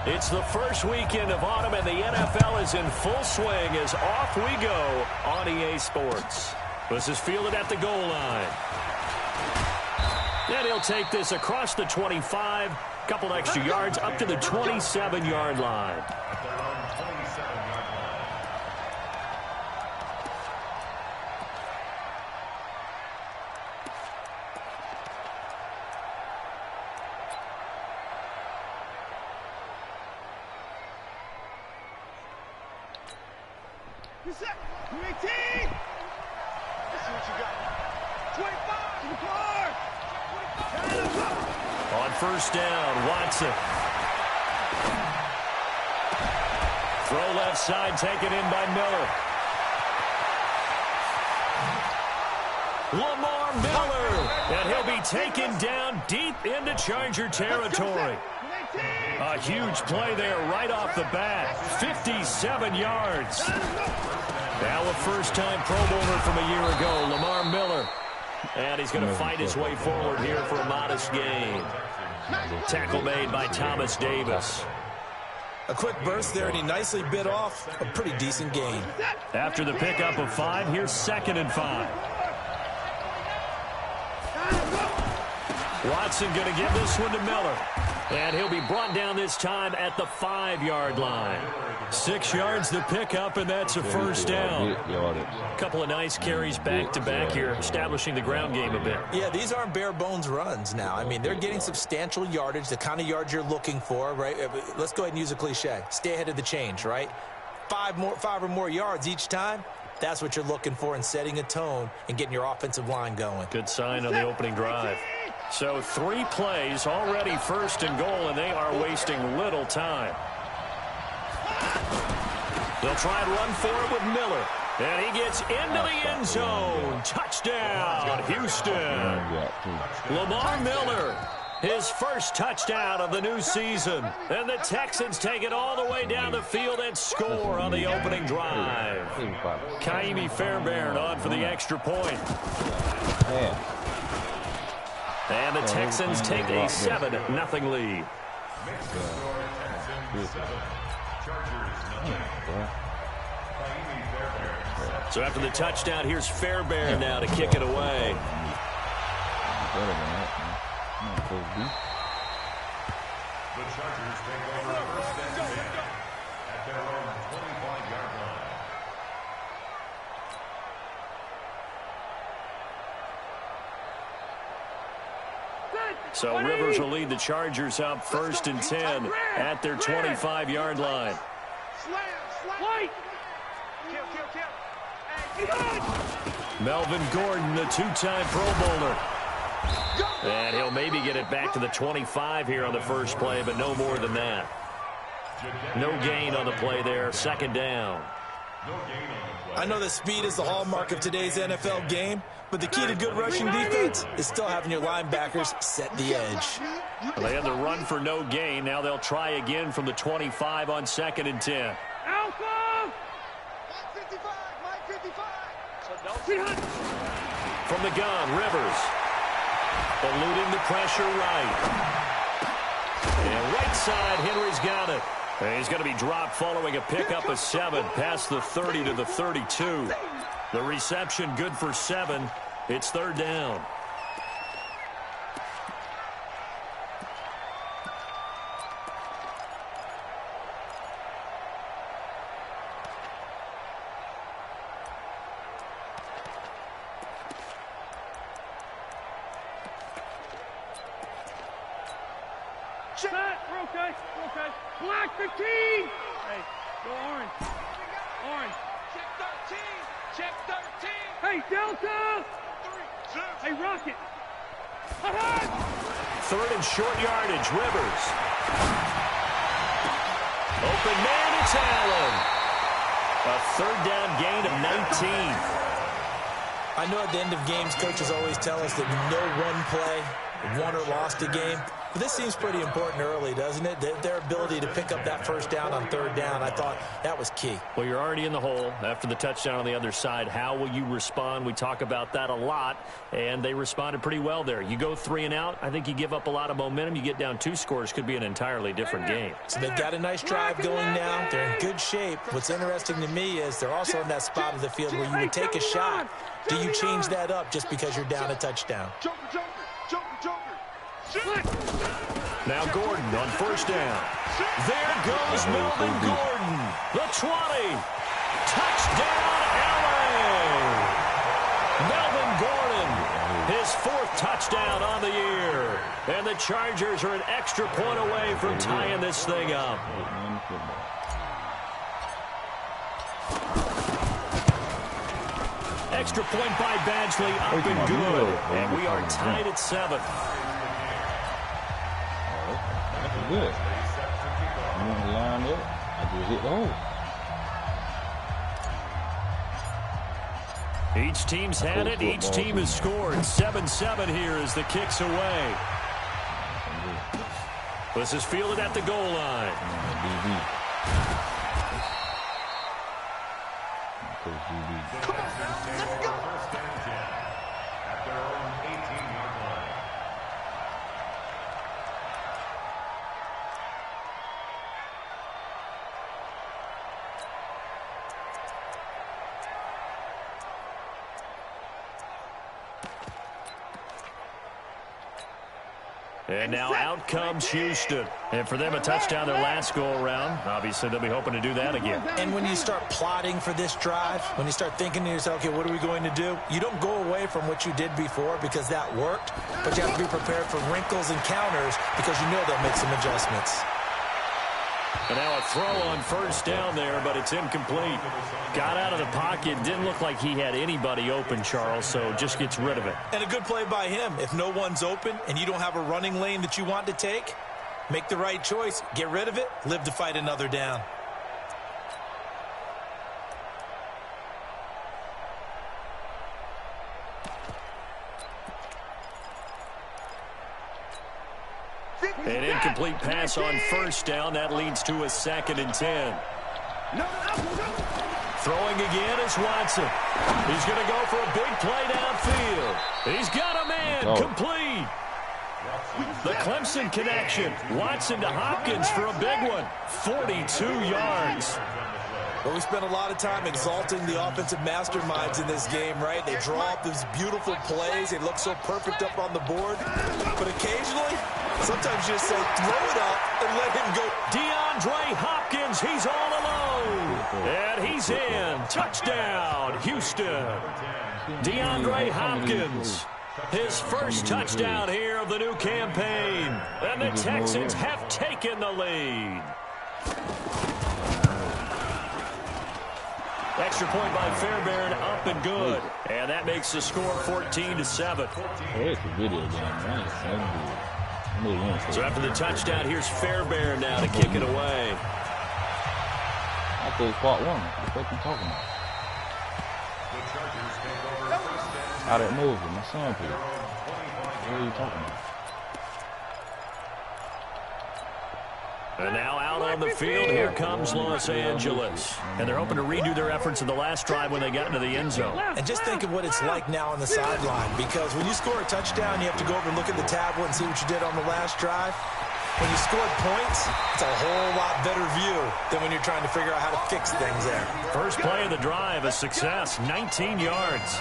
It's the first weekend of autumn, and the NFL is in full swing as off we go on EA Sports. This is fielded at the goal line. And he'll take this across the 25, couple extra yards up to the 27-yard line. On first down, Watson. Throw left side, taken in by Miller. Lamar Miller, and he'll be taken down deep into Charger territory. A huge play there right off the bat. 57 yards. Now a first-time Pro Bowler from a year ago, Lamar Miller. And he's going to fight his way forward here for a modest gain. Tackle made by Thomas Davis. A quick burst there, and he nicely bit off a pretty decent gain. After the pickup of 5, here's 2nd and 5. Watson going to give this one to Miller. And he'll be brought down this time at the 5-yard line. 6 yards the pickup, and that's a first down. A couple of nice carries back-to-back here, establishing the ground game a bit. Yeah, these aren't bare-bones runs now. I mean, they're getting substantial yardage, the kind of yards you're looking for, right? Let's go ahead and use a cliche. Stay ahead of the change, right? 5 or more yards each time. That's what you're looking for in setting a tone and getting your offensive line going. Good sign on the opening drive. So 3 plays, already 1st and goal, and they are wasting little time. They'll try and run for it with Miller. And he gets into the end zone. Touchdown, Houston. Lamar Miller, his first touchdown of the new season. And the Texans take it all the way down the field and score on the opening drive. Kaimi Fairbairn on for the extra point. And the Texans take a 7-0 lead. So after the touchdown, here's Fairbairn now to kick it away. The Chargers take over 1st and 10 at their own 25-yard line. So Rivers will lead the Chargers up 1st and 10 at their 25-yard line. Melvin Gordon, the 2-time Pro Bowler. And he'll maybe get it back to the 25 here on the first play, but no more than that. No gain on the play there. 2nd down. I know that speed is the hallmark of today's NFL game, but the key to good rushing defense is still having your linebackers set the edge. Well, they had the run for no gain. Now they'll try again from the 25 on 2nd and 10. Alpha! From the gun, Rivers. Eluding the pressure right. And right side, Henry's got it. And he's going to be dropped following a pickup of 7 past the 30 to the 32. The reception good for 7. It's 3rd down. We're okay. Black 15. Hey, go orange. Orange. Check 13. Hey, Delta. 3, 2. Hey, Rocket. Ahead. 3rd and short yardage, Rivers. Open man, it's Allen. A 3rd down gain of 19. I know at the end of games, coaches always tell us that no one play won or lost a game. But this seems pretty important early, doesn't it? Their ability to pick up that first down on third down, I thought that was key. Well, you're already in the hole after the touchdown on the other side. How will you respond? We talk about that a lot, and they responded pretty well there. You go 3 and out, I think you give up a lot of momentum. You get down 2 scores, could be an entirely different game. So they've got a nice drive going now. They're in good shape. What's interesting to me is they're also in that spot of the field where you would take a shot. Do you change that up just because you're down a touchdown? Now Gordon on first down. There goes Melvin Gordon. The 20. Touchdown, LA. Melvin Gordon, his 4th touchdown on the year. And the Chargers are an extra point away from tying this thing up. Extra point by Badgley, up and good. And we are tied at 7. That's good. You want to line up? I just hit the hole. Each team's had it. Each team has scored. 7-7 here as the kick's away. This is fielded at the goal line. And now out comes Houston. And for them, a touchdown their last go-around. Obviously, they'll be hoping to do that again. And when you start plotting for this drive, when you start thinking to yourself, okay, what are we going to do? You don't go away from what you did before because that worked, but you have to be prepared for wrinkles and counters because you know they'll make some adjustments. And now a throw on first down there, but it's incomplete. Got out of the pocket. Didn't look like he had anybody open, Charles, so just gets rid of it. And a good play by him. If no one's open and you don't have a running lane that you want to take, make the right choice. Get rid of it. Live to fight another down. An incomplete pass on first down. That leads to a 2nd and 10. Throwing again is Watson. He's going to go for a big play downfield. He's got a man. Complete. The Clemson connection. Watson to Hopkins for a big one. 42 yards. Well, we spent a lot of time exalting the offensive masterminds in this game, right? They draw up these beautiful plays. They look so perfect up on the board. But occasionally, sometimes you just say, throw it up and let him go. DeAndre Hopkins, he's all alone. And he's in. Touchdown, Houston. DeAndre Hopkins, his first touchdown here of the new campaign. And the Texans have taken the lead. Extra point by Fairbairn, up and good. And that makes the score 14-7. So after the touchdown, here's Fairbairn now to kick it away. I thought it was part 1. What are you talking about? Out at Moses, my son here. What are you talking about? And now out on the field, here comes Los Angeles. And they're hoping to redo their efforts in the last drive when they got into the end zone. And just think of what it's like now on the sideline, because when you score a touchdown, you have to go over and look at the tablet and see what you did on the last drive. When you scored points, it's a whole lot better view than when you're trying to figure out how to fix things there. First play of the drive, a success, 19 yards.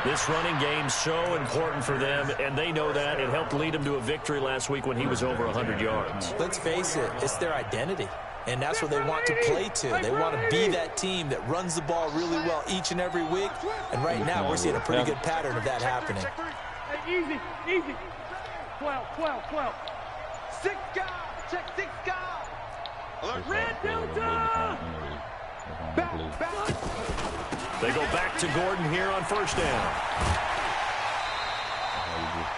This running game's so important for them, and they know that. It helped lead them to a victory last week when he was over 100 yards. Let's face it, it's their identity, and that's what they want to play to. They want to be that team that runs the ball really well each and every week, and right now we're seeing a pretty good pattern of that happening. Easy, easy. 12. 6 guys. Check 6 guys. Red Delta. Back. They go back to Gordon here on first down.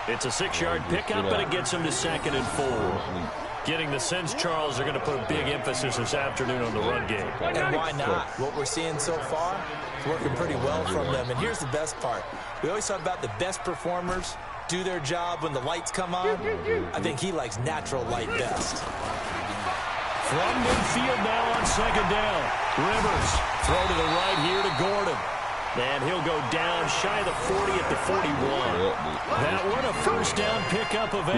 It's a 6-yard pickup, but it gets him to 2nd and 4. Getting the sense, Charles, they're going to put a big emphasis this afternoon on the run game. And why not? What we're seeing so far is working pretty well from them. And here's the best part. We always talk about the best performers do their job when the lights come on. I think he likes natural light best. From midfield now on second down. Rivers throw to the right here to Gordon. And he'll go down shy of the 40 at the 41. That one a first down pickup of 8.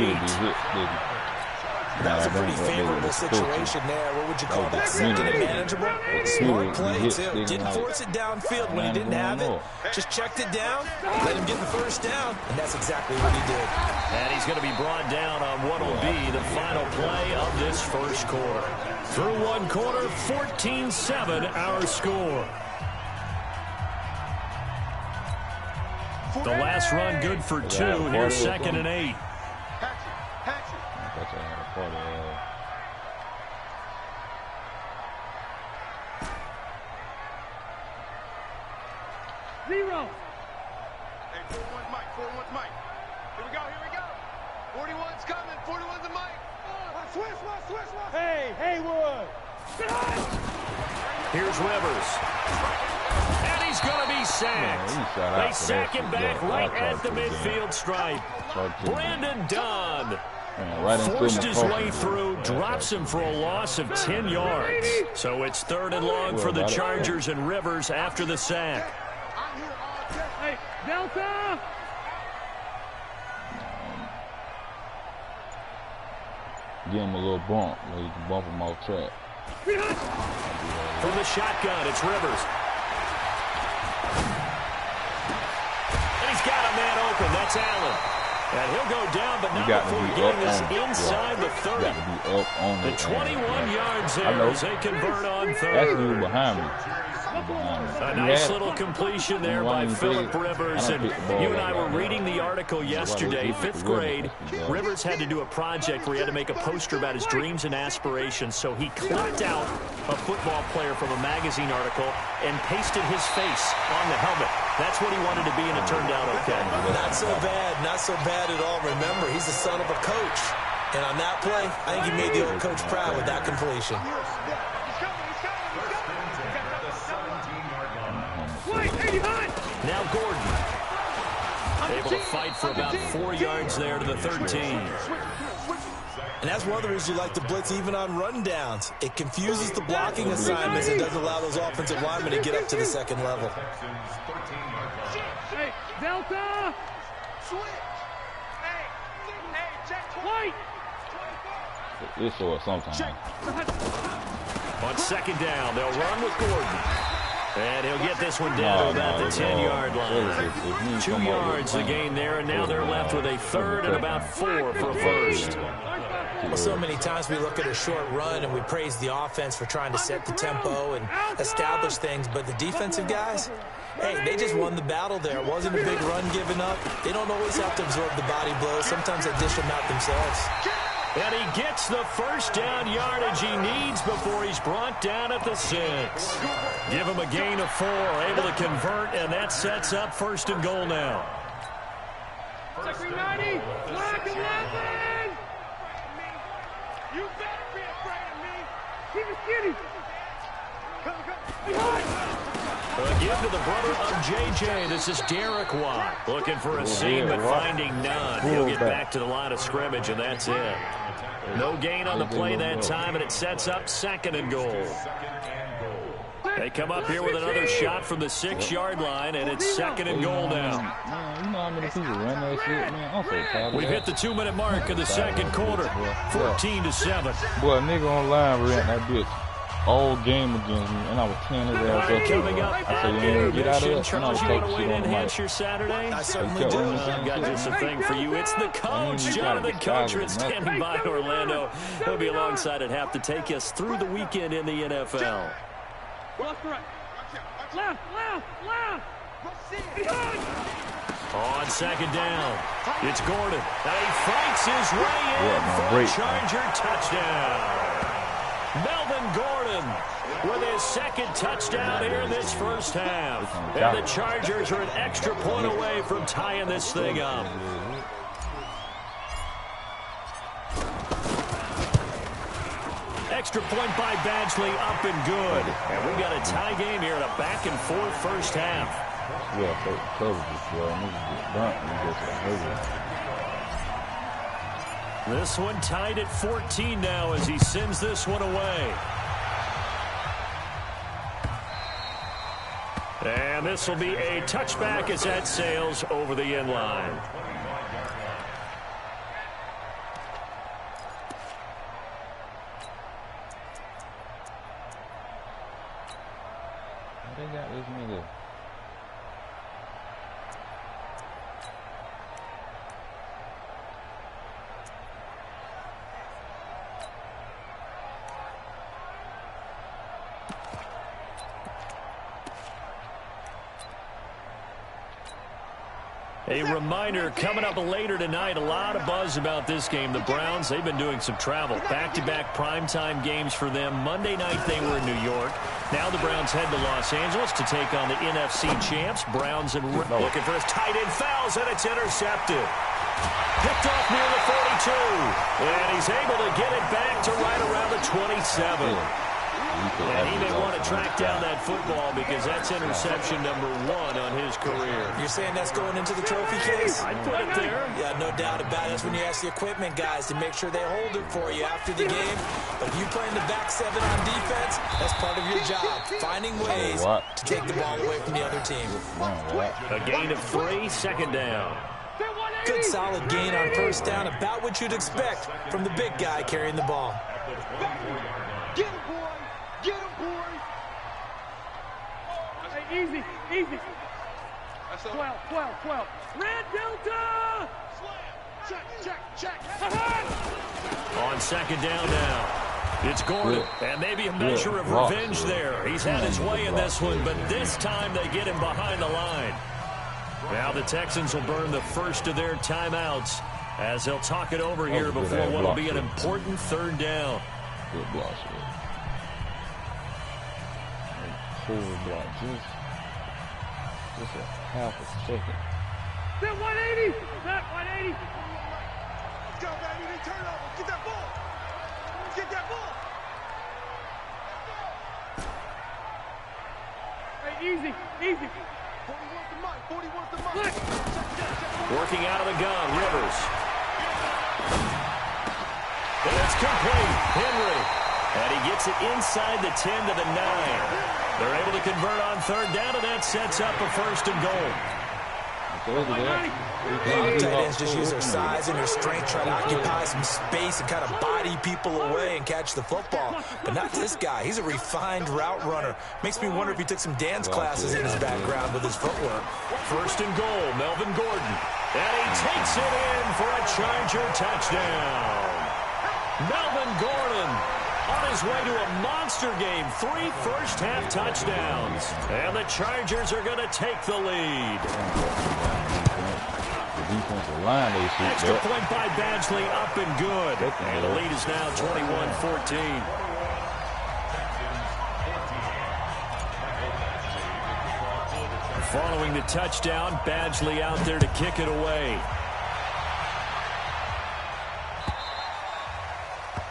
That was a pretty favorable situation there. What would you call that? Second and manageable? Smart play, too. Didn't force it downfield when he didn't have it. Just checked it down, let him get the first down, and that's exactly what he did. And he's going to be brought down on what will be the final play of this first quarter. Through one quarter, 14-7 our score. The last run good for 2. Here's second and 8. Zero. Hey, 41's Mike. 41's Mike. Here we go. 41's coming. 41's the Mike. Switch. Hey, Haywood. Here's Rivers. And he's going to be sacked. They sack him back right at the midfield stripe. Brandon Dunn forced his way through, drops him for a loss of 10 yards. So it's 3rd and long for the Chargers and Rivers after the sack. Hey, Delta. Give him a little bump, where you can bump him off track. From the shotgun, it's Rivers. And he's got a man open. That's Allen. And he'll go down, but not before getting us inside the 30. The 21 yards there as they convert on 3rd. Actually, behind me. A nice little completion there by Phillip Rivers. And you and I were reading the article yesterday, 5th grade. Rivers had to do a project where he had to make a poster about his dreams and aspirations. So he clipped out a football player from a magazine article and pasted his face on the helmet. That's what he wanted to be, and it turned out okay. Not so bad at all. Remember, he's the son of a coach. And on that play, I think he made the old coach proud with that completion. Now Gordon, able to fight for about 4 yards there to the 13. And that's one of the reasons you like to blitz even on run downs. It confuses the blocking assignments and doesn't allow those offensive linemen to get up to the second level. Hey, Delta. Switch. Hey, check. White. It's or sometimes. On second down, they'll run with Gordon. And he'll get this one down to about the 10-yard line. 2 yards the gain there, and now they're left with a 3rd and about 4 for a first. Well, so many times we look at a short run and we praise the offense for trying to set the tempo and establish things, but the defensive guys, hey, they just won the battle there. It wasn't a big run given up. They don't always have to absorb the body blows. Sometimes they dish them out themselves. And he gets the first down yardage he needs before he's brought down at the 6. Give him a gain of 4, able to convert, and that sets up 1st and goal now. Second 90, black 11. You better be afraid of me. Keep it skinny. Come. Give to the brother of JJ. This is Derek Watt. Looking for a seam, but finding none. He'll get back to the line of scrimmage, and that's it. No gain on the play that time, and it sets up 2nd and goal. They come up here with another shot from the 6-yard line, and it's 2nd and goal now. Man, you know how many people run that shit, man? I'm so tired of We've hit the 2-minute mark of the second quarter, 14-7. Boy, a nigga online ran that bitch all game against me, and I was tearing his ass up. Coming up I said, you ain't get out of it, Charles, and I was you want talking to shit wait on and the mic. enhance your Saturday? I certainly do. I've got just a thing for you. It's the coach, Jonathan Coachman, standing by Orlando. He'll be alongside at half to take us through the weekend in the NFL. Left. On second down, it's Gordon. And he fights his way in for a Charger touchdown. Melvin Gordon with his 2nd touchdown here in this first half. And the Chargers are an extra point away from tying this thing up. Extra point by Badgley, up and good. And we've got a tie game here in a back-and-forth first half. Yeah, coverages, bro. Niggas get burnt when you go to the This one tied at 14 now as he sends this one away. And this will be a touchback as that sails over the end line. They got this nigga. A reminder, coming up later tonight, a lot of buzz about this game. The Browns, they've been doing some travel. Back-to-back primetime games for them. Monday night they were in New York. Now the Browns head to Los Angeles to take on the NFC champs. Browns and looking for his tight end fouls, and it's intercepted. Picked off near the 42. And he's able to get it back to right around the 27. And he may want to track down that football because that's interception number 1 on his career. You're saying that's going into the trophy case? I'd put it there. Yeah, no doubt about it. That's when you ask the equipment guys to make sure they hold it for you after the game. But if you play in the back 7 on defense, that's part of your job. Finding ways to take the ball away from the other team. A gain of 3, second down. Good solid gain on first down, about what you'd expect from the big guy carrying the ball. Get him, boy! Get him, boy! Hey, easy, easy. 12. Red Delta! Check. On second down now. It's Gordon, and maybe a measure of revenge there. He's had his way in this one, but this time they get him behind the line. Now the Texans will burn the first of their timeouts as they'll talk it over here before what will be an important third down. Good block, forward block, just a half a second. That 180! That 180! Let's go, baby. They turn over. Get that ball. Get that ball. Hey, easy. 41's the mic. 41's the mic. Working out of the gun, Rivers. And it's complete. Henry. And he gets it inside the 10 to the 9. They're able to convert on third down, and that sets up a first and goal. Tight ends just use their size and their strength, try to occupy some space and kind of body people away and catch the football. But not this guy. He's a refined route runner. Makes me wonder if he took some dance classes in his background with his footwork. First and goal, Melvin Gordon. And he takes it in for a Charger touchdown. Melvin Gordon on his way to a monster game. 3 first-half touchdowns. And the Chargers are going to take the lead. Defensive line, extra point by Badgley, up and good. And the lead is now 21-14. Following the touchdown, Badgley out there to kick it away.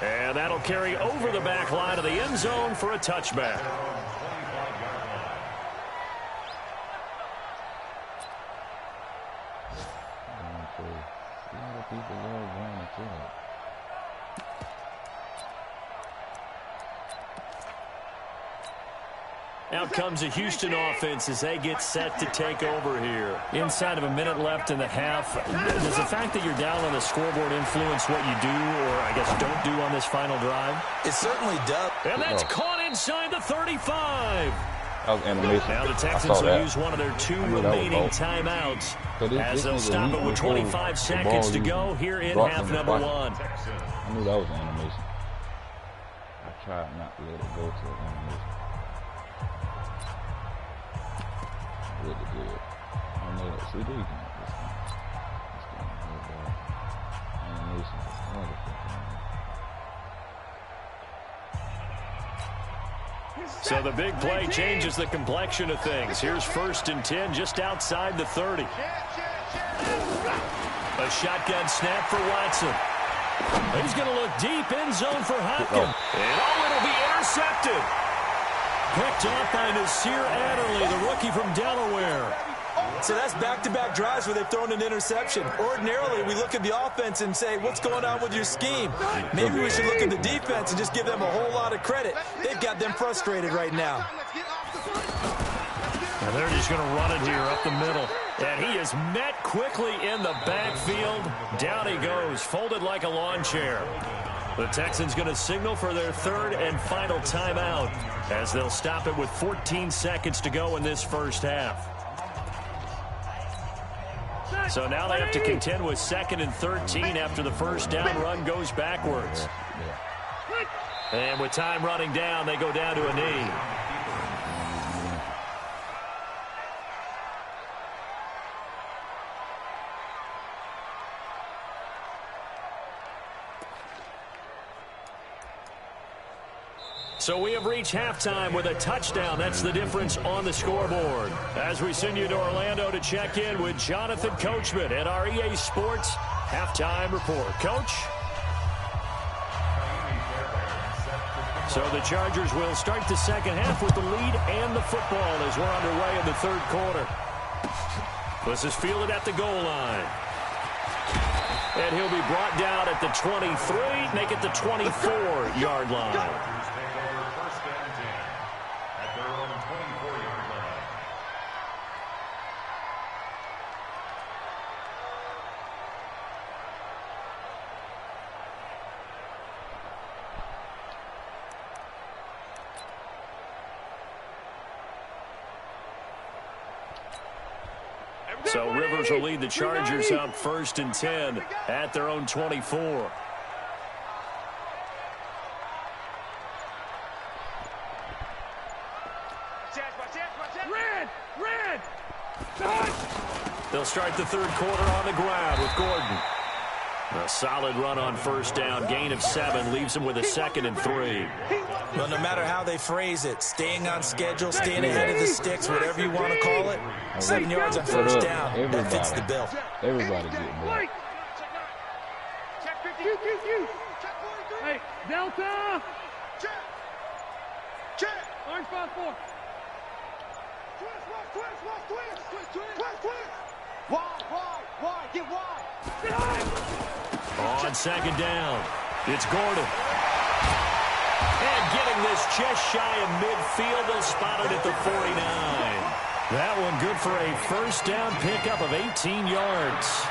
And that'll carry over the back line of the end zone for a touchback. Out comes a Houston offense as they get set to take over here. Inside of a minute left in the half, does the fact that you're down on the scoreboard influence what you do or, I guess, don't do on this final drive? It certainly does. And that's caught inside the 35. That was animation. Now the Texans will use one of their 2 remaining timeouts as they'll stop it with 25 seconds to go here in half number 1. I knew that was animation. I tried not to let it go to animation. Really good. I know that CD can have this game. Animation is wonderful. So the big play changes the complexion of things. Here's 1st and 10 just outside the 30. A shotgun snap for Watson. He's going to look deep end zone for Hopkins. And it'll be intercepted. Picked off by Nasir Adderley, the rookie from Delaware. So that's back-to-back drives where they've thrown an interception. Ordinarily, we look at the offense and say, what's going on with your scheme? Maybe we should look at the defense and just give them a whole lot of credit. They've got them frustrated right now. And they're just going to run it here up the middle. And he is met quickly in the backfield. Down he goes, folded like a lawn chair. The Texans going to signal for their third and final timeout as they'll stop it with 14 seconds to go in this first half. So now they have to contend with 2nd and 13 after the first down run goes backwards. And with time running down, they go down to a knee. So we have reached halftime with a touchdown. That's the difference on the scoreboard. As we send you to Orlando to check in with Jonathan Coachman at our EA Sports Halftime Report. Coach? So the Chargers will start the second half with the lead and the football as we're underway in the third quarter. This is fielded at the goal line. And he'll be brought down at the 23, make it the 24-yard line. So Rivers will lead the Chargers up 1st and 10 at their own 24. Red! They'll start the third quarter on the ground with Gordon. A solid run on first down. Gain of 7 leaves him with a 2nd and 3. Well, no matter how they phrase it, staying on schedule, staying ahead of the sticks, whatever you want to call it, 7 yards on first down, that fits the bill. Everybody get more. Hey, Delta! Check! Orange 5-4. Twist! Wide, get wide! On second down, it's Gordon. And getting this just shy of midfield, they'll spot it at the 49. That one good for a first down pickup of 18 yards.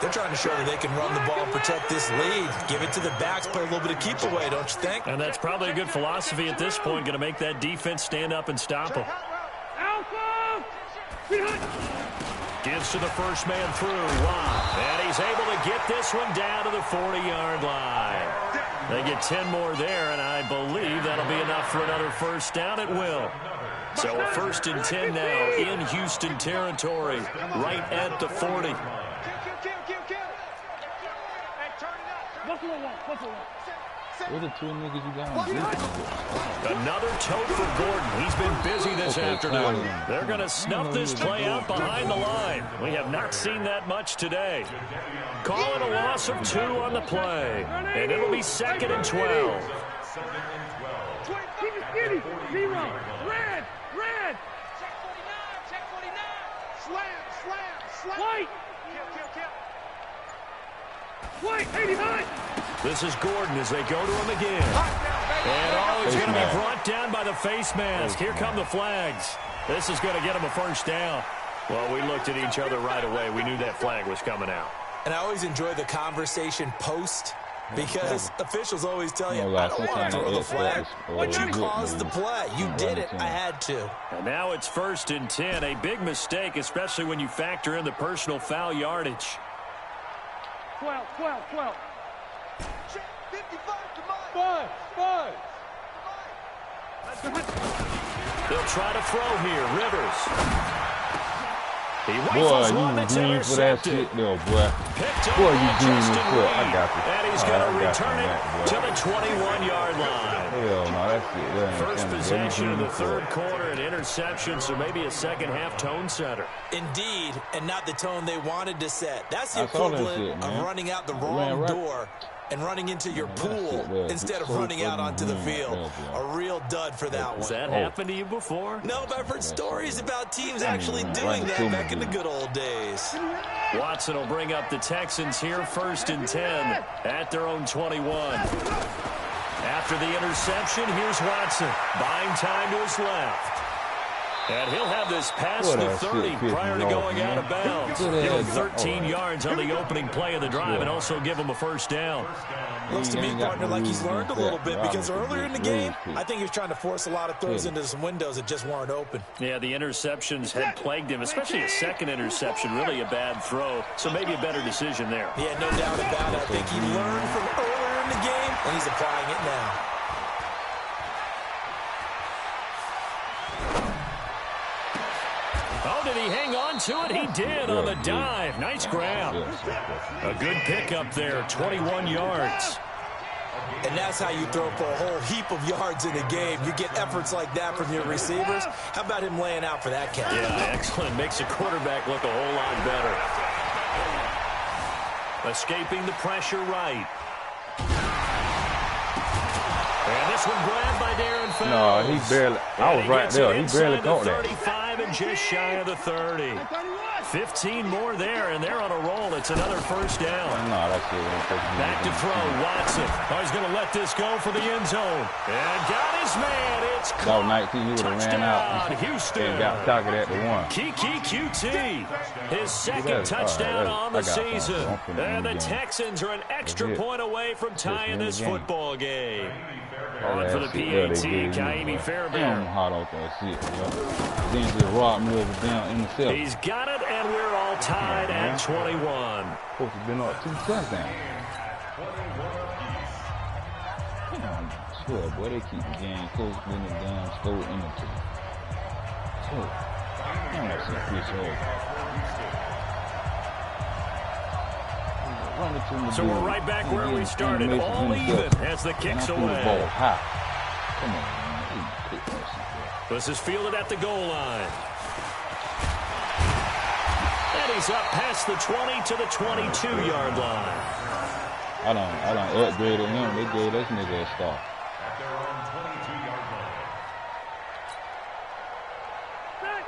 They're trying to show that they can run the ball and protect this lead. Give it to the backs, play a little bit of keep away, don't you think? And that's probably a good philosophy at this point, going to make that defense stand up and stop them. Alpha! Gives to the first man through. Wow. And he's able to get this one down to the 40-yard line. They get 10 more there, and I believe that'll be enough for another first down. It will. So a 1st and 10 now in Houston territory, right at the 40. Where the 2 niggas you got? Another tote for Gordon. He's been busy this afternoon. They're going to snuff this play out behind the line. We have not seen that much today. Call it a loss of 2 on the play. And it'll be 2nd and 12. Keep it skinny. 0. Red! Check 49. Slam. White! White, 89! This is Gordon as they go to him again. And he's going to be brought down by the face mask. Here come the flags. This is going to get him a first down. Well, we looked at each other right away. We knew that flag was coming out. And I always enjoy the conversation post because officials always tell you, I don't want to throw the flag, but you caused the play. You did it. I had to. And now it's 1st and 10. A big mistake, especially when you factor in the personal foul yardage. 12. 55 to Mike. 5. They'll try to throw here. Rivers. He boy, you green for that shit, though, boy. Boy, you green as fuck. I got this. And he's going to return it to the 21-yard line. Hell no, that's it. That First possession of the third quarter, an interception, so maybe a second-half tone setter. Indeed, and not the tone they wanted to set. That's the equivalent of running out the wrong door and running into your pool instead of running out onto the field. A real dud for that one. Has that happened to you before? No, but I've heard stories about teams actually doing that back in the good old days. Watson will bring up the Texans here, 1st and 10 at their own 21. After the interception, here's Watson, buying time to his left. And he'll have this past the 30 prior to going out of bounds. Give him 13 yards on the opening play of the drive and also give him a 1st down. Looks to me, partner, like he's learned a little bit because earlier in the game, I think he was trying to force a lot of throws into some windows that just weren't open. Yeah, the interceptions had plagued him, especially a second interception, really a bad throw. So maybe a better decision there. Yeah, no doubt about it. I think he learned from earlier in the game, and he's applying it now. Oh, did he hang on to it? He did on the dive. Nice grab. A good pickup there, 21 yards. And that's how you throw for a whole heap of yards in a game. You get efforts like that from your receivers. How about him laying out for that catch? Yeah, excellent. Makes the quarterback look a whole lot better. Escaping the pressure right. And this one grabbed by Darren Fells. No, he barely. I was right there. He barely caught that. 35 and just shy of the 30. 15 more there, and they're on a roll. It's another 1st down. No, that's it. Back to throw, Watson. Oh, he's going to let this go for the end zone. And got his man. It's caught. That was 19. He would have ran out. Houston. And got targeted at the 1. Kiki QT. His second touchdown on the season. And the Texans are an extra point away from tying this football game. On for the PAT, Kaimi Fairbairn. Hot off that shit, Then just robbed me over down in the cell. He's got it, and we're all tied at 21. Supposed to have been up 2 touchdowns. Sure, boy, they keep the game close, then the damn score in the 2. So, I don't see Chris So we're right back where we started, all even as the kick's away. Come on, man. This is fielded at the goal line. And he's up past the 20 to the 22-yard line. I done upgraded him. They gave this nigga a start.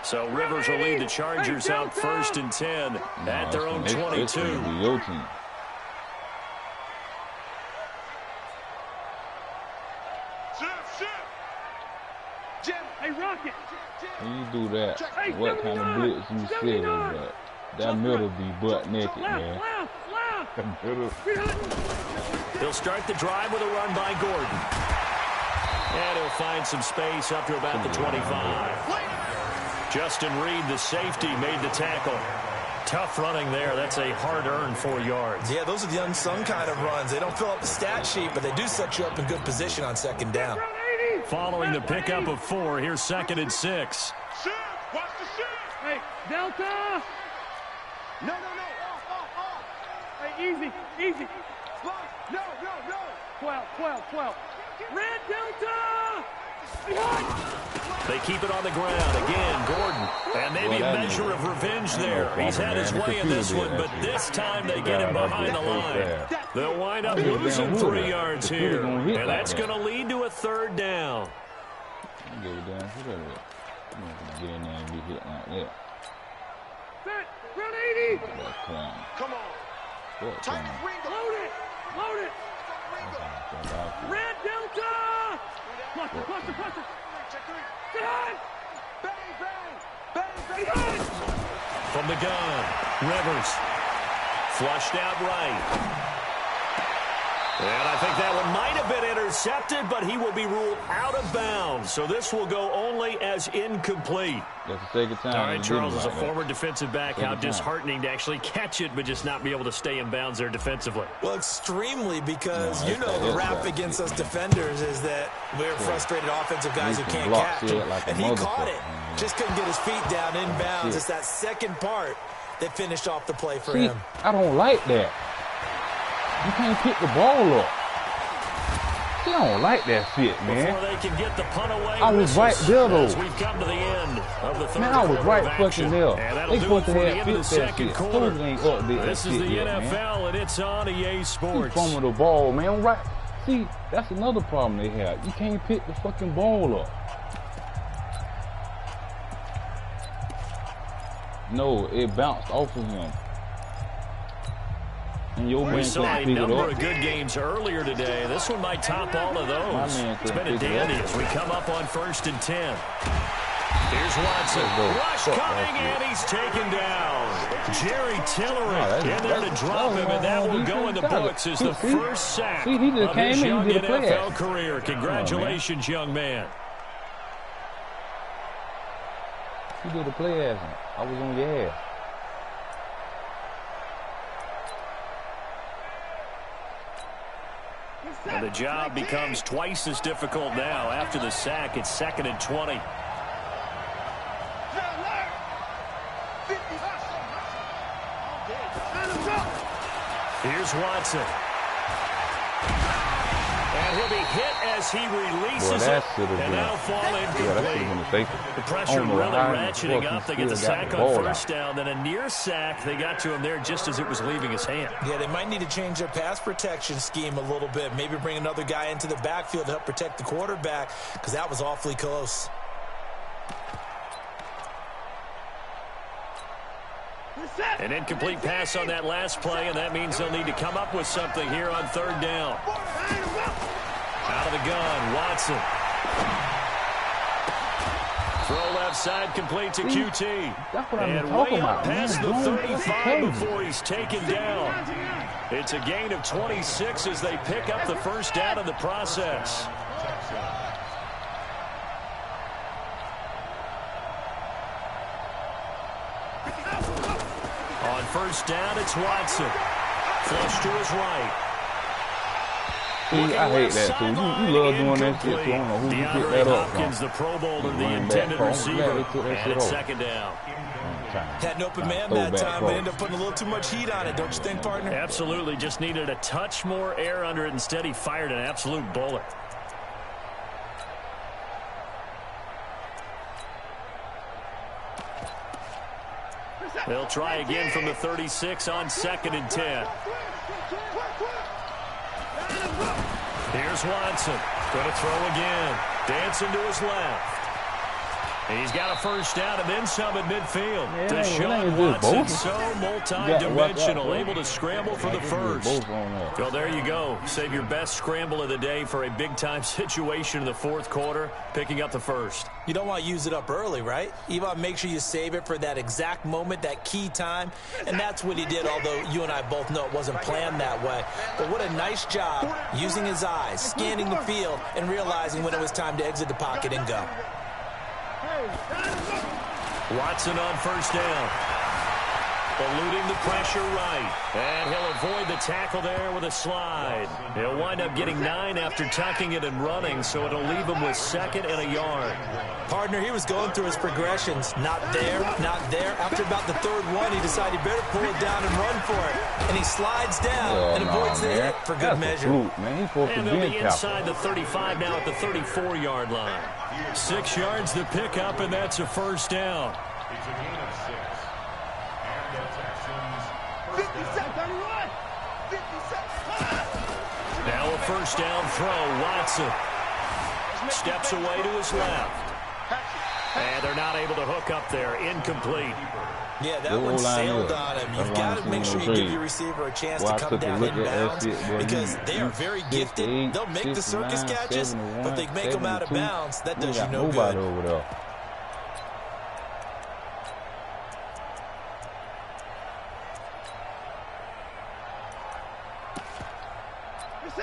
So Rivers will lead the Chargers out 1st and 10 at their own 22. This be your team. When you do that, what kind of blitz you said is that? That middle be butt naked, man. He'll start the drive with a run by Gordon. And he'll find some space up to about the 25. Justin Reed, the safety, made the tackle. Tough running there. That's a hard-earned 4 yards. Yeah, those are the unsung kind of runs. They don't fill up the stat sheet, but they do set you up in good position on 2nd down. Following the pickup of 4, here's 2nd and 6. Shift! Watch the shift! Hey, Delta! No, no, no! Off! Hey, easy! No! 12. Red Delta! Behind! They keep it on the ground. Again, Gordon. And maybe a measure of revenge there. He's had his way in this one, but this time they get him behind the line. They'll wind up losing 3 yards here. And that's going to lead to a 3rd down. Get in there and be hit like that. Set! Round 80! Come on! Tight Ringo! Load it! Red Delta! Cluster! Behind! Bang! From the gun, Rivers. Flushed out right. And I think that one might have been intercepted, but he will be ruled out of bounds. So this will go only as incomplete. That's a second time. All right, Charles, as a former defensive back, how disheartening to actually catch it, but just not be able to stay in bounds there defensively. Well, extremely, because the rap against us defenders is that we're frustrated offensive guys who can't catch. And he caught it. Just couldn't get his feet down in bounds. It's that second part that finished off the play for him. I don't like that. You can't pick the ball up. See, I don't like that shit, man. Before they can get the punt away, I was right there, though. as we've come to the end of the third Man, I was quarter right of fucking action. there. And that'll They do it supposed to for the have end of the fixed that second shit. quarter. Supposed ain't update This that is shit the yet, NFL, man. and it's on EA He Sports. fumbled the ball, man. Right. See, that's another problem they have. You can't pick the fucking ball up. No, it bounced off of him. And your We man saw couldn't a pick it number up. of good games earlier today. This one might top all of those. It's been a dandy as we come up on 1st and 10. Here's Watson. Rush coming, and he's taken down. Jerry Tillery in there to drop him, and that will go in the books as the first sack of his young NFL career. Congratulations, young man. You did a play ass. I was on your ass. And the job becomes twice as difficult now. After the sack, it's 2nd and 20. Here's Watson. And he'll be hit as he releases it, and that'll fall incomplete. The pressure really ratcheting up. They get the sack on first down, then a near sack. They got to him there just as it was leaving his hand. Yeah, they might need to change their pass protection scheme a little bit. Maybe bring another guy into the backfield to help protect the quarterback, because that was awfully close. An incomplete pass on that last play, and that means they'll need to come up with something here on 3rd down. Out of the gun, Watson. Throw left side, complete to QT. That's what and I'm talking way about. up past the 35 before he's taken down. It's a gain of 26 as they pick up the first down in the process. On first down, it's Watson. Flush to his right. See, I hate that, too. You love doing that shit, so I don't know who you pick that up from. The Pro Bowler, the intended receiver, and it's 2nd down. Had an open man that time, but ended up putting a little too much heat on it, don't you think, partner? Absolutely, just needed a touch more air under it. Instead, he fired an absolute bullet. They'll try again from the 36 on 2nd and 10. Here's Watson. Going to throw again. Dancing to his left. He's got a first down and then some at midfield. Deshaun Watson, so multi-dimensional, able to scramble for the first. Well, there you go. Save your best scramble of the day for a big-time situation in the 4th quarter, picking up the first. You don't want to use it up early, right? You want to make sure you save it for that exact moment, that key time, and that's what he did, although you and I both know it wasn't planned that way. But what a nice job using his eyes, scanning the field, and realizing when it was time to exit the pocket and go. Watson on first down. Eluding the pressure right. And he'll avoid the tackle there with a slide. He'll wind up getting 9 after tucking it and running, so it'll leave him with 2nd and a yard. Partner, he was going through his progressions. Not there, not there. After about the 3rd one, he decided he better pull it down and run for it. And he slides down and avoids the hit for good measure. And they'll be inside the 35 now at the 34-yard line. 6 yards to pick up, and that's a first down. It's a gain of 6. And the Texans. 57. Now a first down throw. Watson steps away to his left. And they're not able to hook up there. Incomplete. Yeah, that one sailed on him. You've got to make sure you give your receiver a chance to come down in bounds because they are very gifted. They'll make the circus catches, but they make them out of bounds. That does you no good. Over there.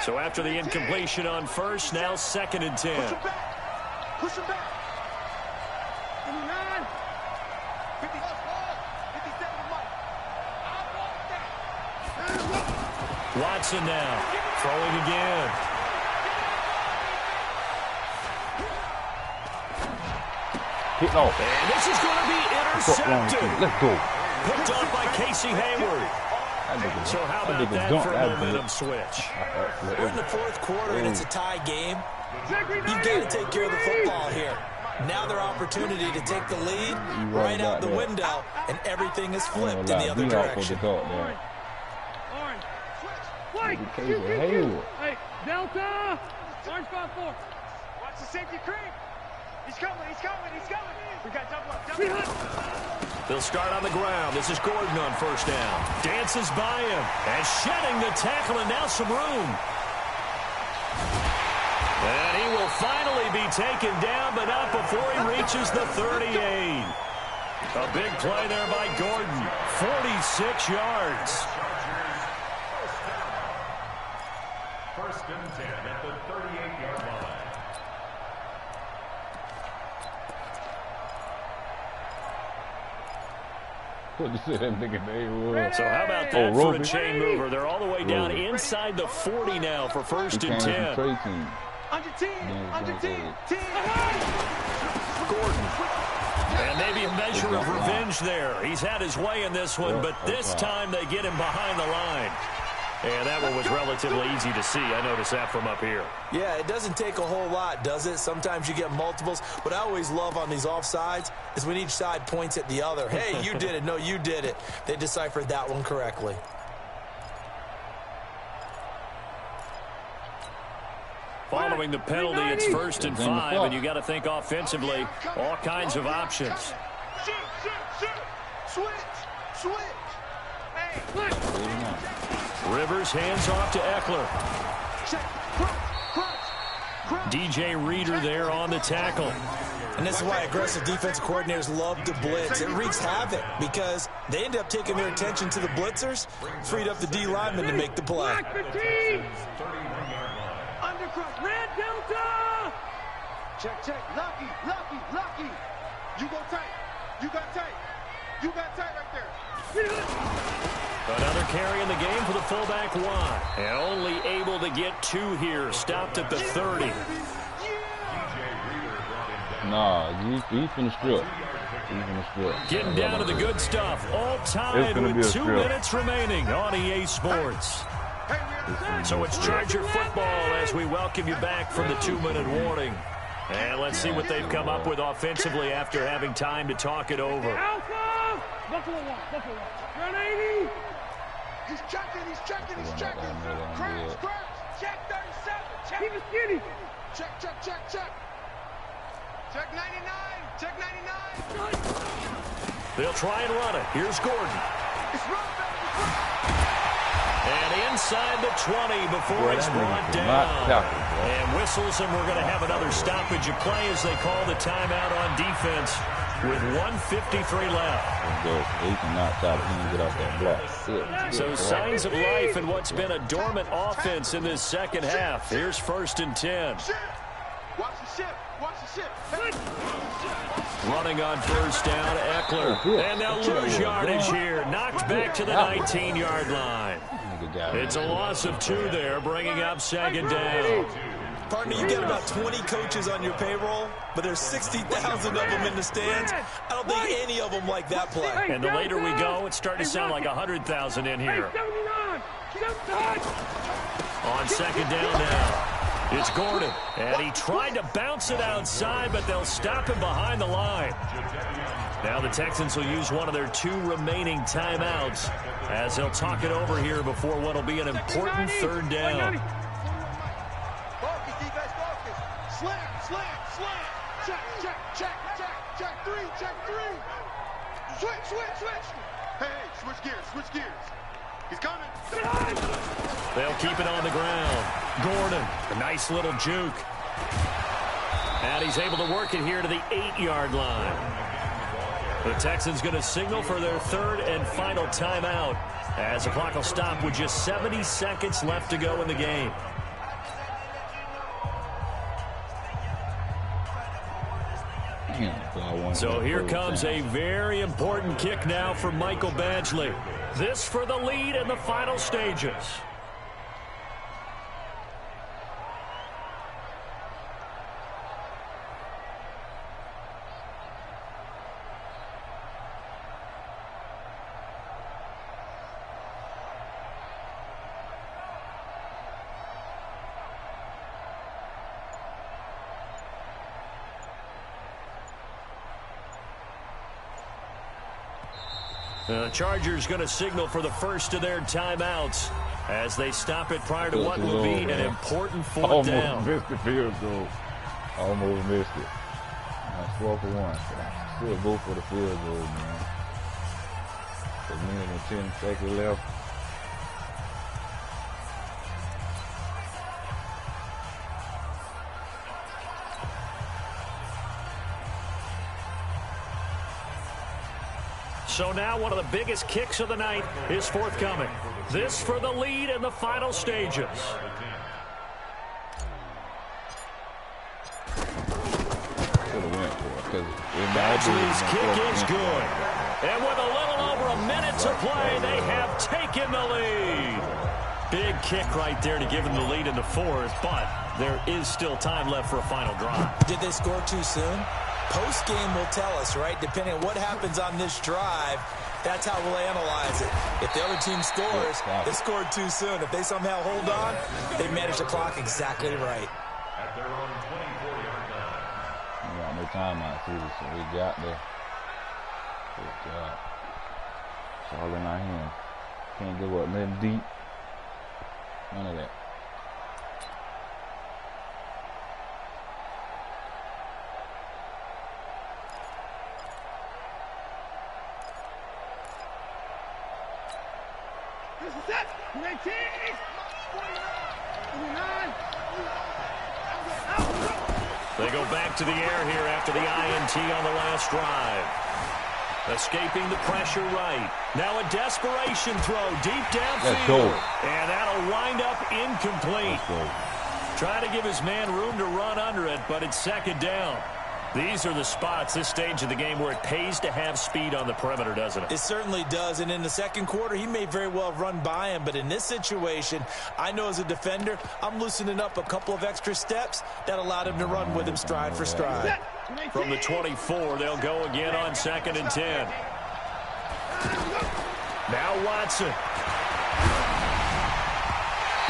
So after the incompletion on first, now 2nd and 10. Push him back. Push him back. 59. 57 Mike. Watson now throwing again. Hit off. And this is going to be intercepted. Let's go. Picked off by Casey Hayward. So how about that for a momentum switch? We're in the fourth quarter, and it's a tie game. You've got to take care of the football here. Now their opportunity to take the lead right out the window, and everything is flipped in the other direction. Hey, Delta! Orange 5-4. Watch the safety creep. He's coming, he's coming, he's coming. We got double up. They'll start on the ground. This is Gordon on first down. Dances by him and shedding the tackle, and now some room. And he will finally be taken down, but not before he reaches the 38. A big play there by Gordon. 46 yards. First and 10 at the 38-yard line. So how about that for a chain mover? They're all the way down inside the 40 now for first and 10. Under 10, under 10, 10. Gordon. And maybe a measure of revenge there. He's had his way in this one, but this time they get him behind the line. And that one was relatively easy to see. I noticed that from up here. Yeah, it doesn't take a whole lot, does it? Sometimes you get multiples. What I always love on these offsides is when each side points at the other. Hey, you did it. No, you did it. They deciphered that one correctly. Following the penalty, it's first and 5, and you got to think offensively, all kinds of options. Switch, switch. Hey. Rivers hands off to Eckler. DJ Reader there on the tackle. And this is why aggressive defensive coordinators love to blitz. It wreaks havoc because they end up taking their attention to the blitzers, freed up the D lineman to make the play. Undercross, red Delta. Check, check, lucky, lucky, lucky. You go tight, you got tight, you got tight right there. Another carry in the game for the fullback Watt. And only able to get 2 here. Stopped at the 30. Nah, he's finna strip. He's finna strip. Getting down to the good stuff. All tied with 2 minutes remaining on EA Sports. So it's Charger football as we welcome you back from the 2-minute warning. And let's see what they've come up with offensively after having time to talk it over. Alpha! Buffalo 1, Buffalo 1. Run 80! He's checking, he's checking, he's checking. Crash, crash. Check 37. Check. Keep it skinny. Check, check, check, check. Check 99. Check 99. They'll try and run it. Here's Gordon. It's run, baby. And inside the 20 before it's brought down. And whistles, and we're going to have another stoppage of play as they call the timeout on defense with 1:53 left. He cannot stop him and get off that block. So signs of life in what's been a dormant offense in this second half. Here's first and 10. Watch the ship. Watch the ship. Running on first down, Eckler. And they'll lose yardage here. Knocked back to the 19-yard line. It's a loss of 2 there, bringing up second down. Partner, you got about 20 coaches on your payroll, but there's 60,000 of them in the stands. I don't think any of them like that play. And the later we go, it's starting to sound like 100,000 in here. On second down now. It's Gordon, and he tried to bounce it outside, but they'll stop him behind the line. Now the Texans will use one of their 2 remaining timeouts as they'll talk it over here before what will be an important third down. Focus, defense, focus. Slam, slam, slam. Check, check, check, check, check 3, check 3. Switch, switch, switch. Hey, switch gears, switch gears. He's coming. They'll keep it on the ground. Gordon, a nice little juke. And he's able to work it here to the 8-yard line. The Texans going to signal for their 3rd and final timeout as the clock will stop with just 70 seconds left to go in the game. So here comes a very important kick now for Michael Badgley. This for the lead in the final stages. The Chargers going to signal for the first of their timeouts as they stop it prior to what will be an important fourth down. Almost missed the field goal. Almost missed it. That's 4 for 1. Still go for the field goal, man. A minute and 10 seconds left. So now one of the biggest kicks of the night is forthcoming. This for the lead in the final stages. Badgley's kick is good. And with a little over a minute to play, they have taken the lead. Big kick right there to give them the lead in the fourth, but there is still time left for a final drive. Did they score too soon? Post-game will tell us, right? Depending on what happens on this drive, that's how we'll analyze it. If the other team scores, they scored too soon. If they somehow hold on, they manage the clock exactly right. At their own 24-yard line. We got no timeouts either, so we got there. Good job. It's all in our hands. Can't give up nothing deep. None of that. They go back to the air here after the INT on the last drive. Escaping the pressure right. Now a desperation throw deep downfield. And that'll wind up incomplete. Trying to give his man room to run under it, but it's second down. These are the spots, this stage of the game, where it pays to have speed on the perimeter, doesn't it? It certainly does, and in the second quarter, he may very well run by him, but in this situation, I know as a defender, I'm loosening up a couple of extra steps that allowed him to run with him stride for stride. From the 24, they'll go again on second and 10. Now Watson.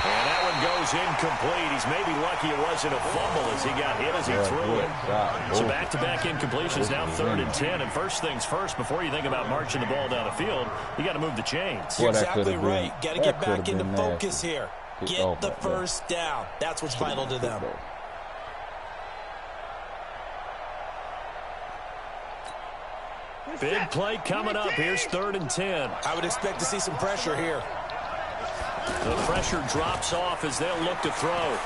And that one goes incomplete. He's maybe lucky it wasn't a fumble as he got hit as he threw it. So back-to-back incompletions, now 3rd and 10. And first things first, before you think about marching the ball down the field, you got to move the chains. You're exactly right. Got to get back into focus here. Get the first down. That's what's vital to them. Big play coming up. Here's 3rd and 10. I would expect to see some pressure here. The pressure drops off as they'll look to throw.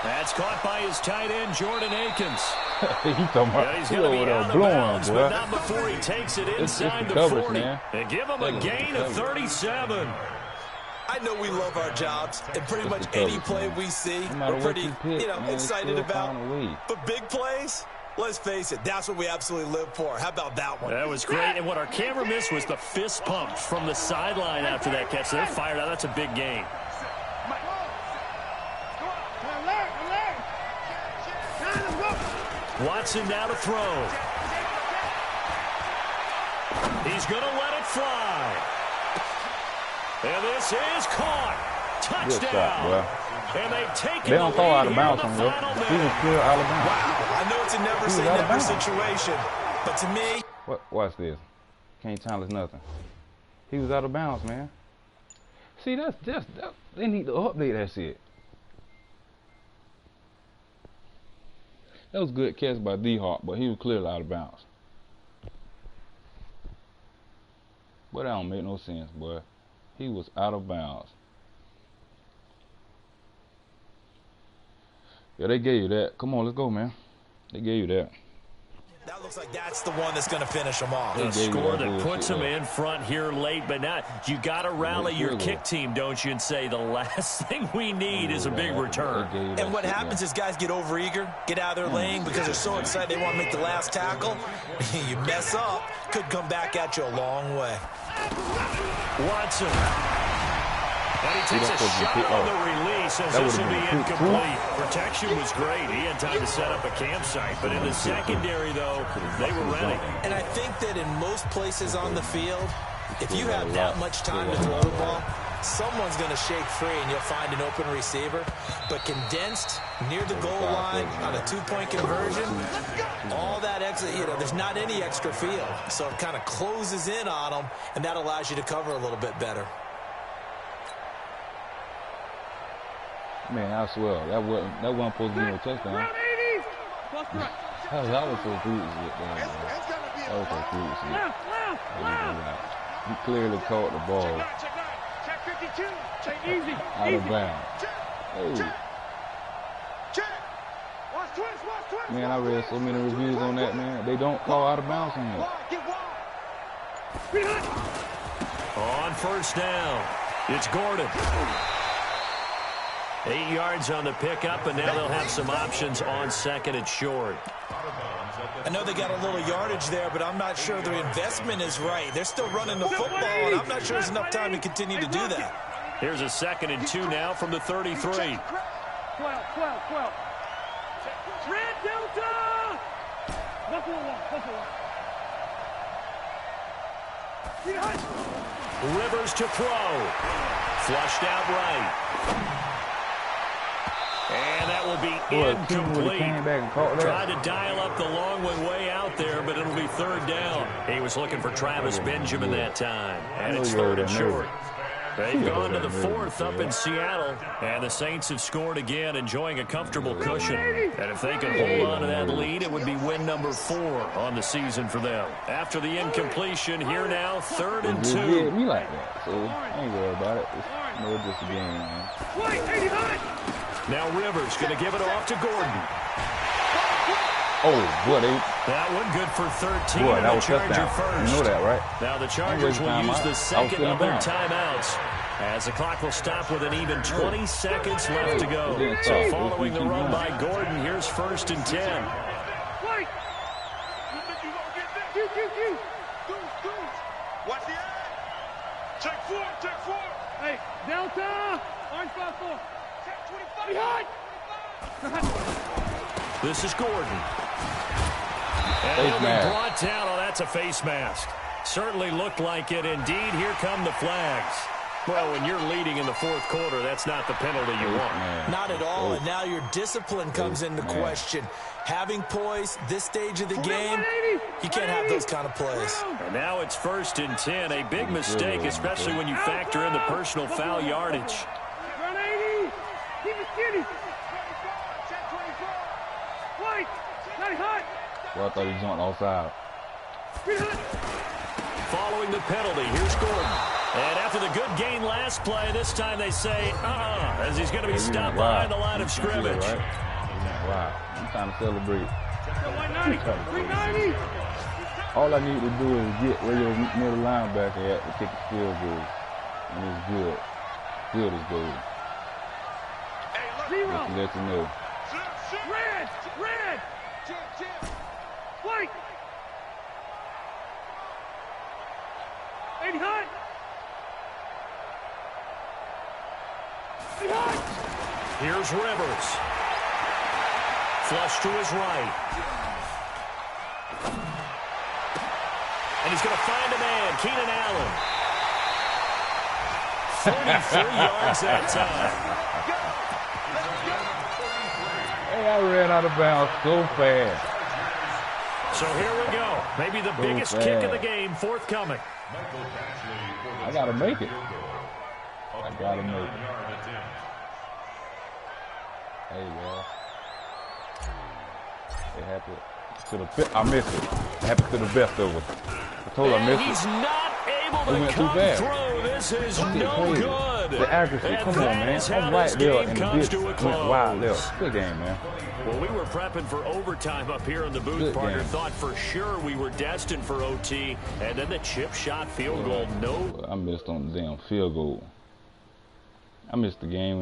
That's caught by his tight end, Jordan Akins. He's talking about he's going to be out of bounds, but not before he takes it inside the 40. Man. And give him a gain of 37. I know we love our jobs, and pretty much any play we see, we're pretty, excited about. But big plays, let's face it, that's what we absolutely live for. How about that one? That was great, and what our camera missed was the fist pump from the sideline after that catch. They're fired out. That's a big gain. Watson now to throw. He's going to let it fly. And this is caught. Touchdown. And they've taken they don't throw out of bounds on him. He was clear out of bounds. Wow, I know it's a never say never situation, but to me... Watch this. Can't challenge nothing. He was out of bounds, man. See, that's they need to update that shit. That was a good catch by D-Hawk, but he was clearly out of bounds. But that don't make no sense, boy. He was out of bounds. Yeah, they gave you that. Come on, let's go, man. They gave you that. That looks like that's the one that's going to finish them off. A score that puts them in front here late, but now you got to rally your kick team, don't you, and say the last thing we need is a big return. And what happens is guys get overeager, get out of their lane because they're so excited they want to make the last tackle. You mess up, could come back at you a long way. Watson. And he takes a shot on the release as this will be incomplete. Protection was great. He had time to set up a campsite. But in the secondary, though, they were ready. And I think that in most places on the field, if you have that much time to throw the ball, someone's going to shake free and you'll find an open receiver. But condensed near the goal line on a two-point conversion, all that extra, there's not any extra field. So it kind of closes in on them, and that allows you to cover a little bit better. Man, I swear, that wasn't supposed to be no touchdown. That was so foolish. That was so foolish. He clearly caught the ball out of bounds. Hey. Man, I read so many reviews on that, man. They don't call out of bounds on that. On first down, it's Gordon. 8 yards on the pickup, and now they'll have some options on second and short. I know they got a little yardage there, but I'm not sure the investment is right. They're still running the football, and I'm not sure there's enough time to continue to do that. Here's a 2nd and 2 now from the 33. 12. Red Delta! Buffalo one. Rivers to throw. Flushed out right. And that will be incomplete. Tried to dial up the long one way out there, but it'll be 3rd down. He was looking for Travis Benjamin that time. And it's 3rd and short. They've gone to the 4th up in Seattle, and the Saints have scored again, enjoying a comfortable cushion. And if they can hold on to that lead, it would be win number 4 on the season for them. After the incompletion, here now, 3rd and 2. Yeah, me like that, so I ain't worried about it. It's more just a game, man. Now Rivers going to give it off to Gordon. Oh, boy, that one good for 13. Boy, that was Charger touchdown. first. You know that, right? Now the Chargers will use the second of their timeouts, as the clock will stop with an even 20 seconds left to go. So following the run by Gordon, here's 1st and 10. Watch the end. Check 4. Hey, Delta! Orange 5-4. Check 25. This is Gordon. And he'll be brought down. Oh, that's a face mask. Certainly looked like it. Indeed, here come the flags. Well, when you're leading in the 4th quarter, that's not the penalty you want. Not at all, and now your discipline comes into question. Having poise this stage of the game, you can't have those kind of plays. And now it's 1st and 10. A big mistake, especially when you factor in the personal foul yardage. Run 80. Keep it skinny. White. Got it hot. Well, I thought he jumped offside. Following the penalty, here's Gordon. And after the good gain last play, this time they say, as he's going to be stopped behind the line of scrimmage. Wow, I'm trying to celebrate. 390. All I need to do is get where your middle linebacker at to kick the field goal. And it's good. Good as gold. Just to let you know. Red. White. 80 hot. Here's Rivers. Flush to his right. And he's going to find a man, Keenan Allen. 43 yards that time. Hey, I ran out of bounds so fast. So here we go. Maybe the biggest kick of the game forthcoming. I got to make it. Hey, man. It happened to the best. I missed it. It happened to the best of us. I told you I missed He's it. not able to come through. This is no good. The accuracy, come on, man. I'm right there, and the bitch went wild there. Good game, man. Well, we were prepping for overtime up here in the booth, partner. Thought for sure we were destined for OT, and then the chip shot field goal. No. I missed on the damn field goal. I missed the game.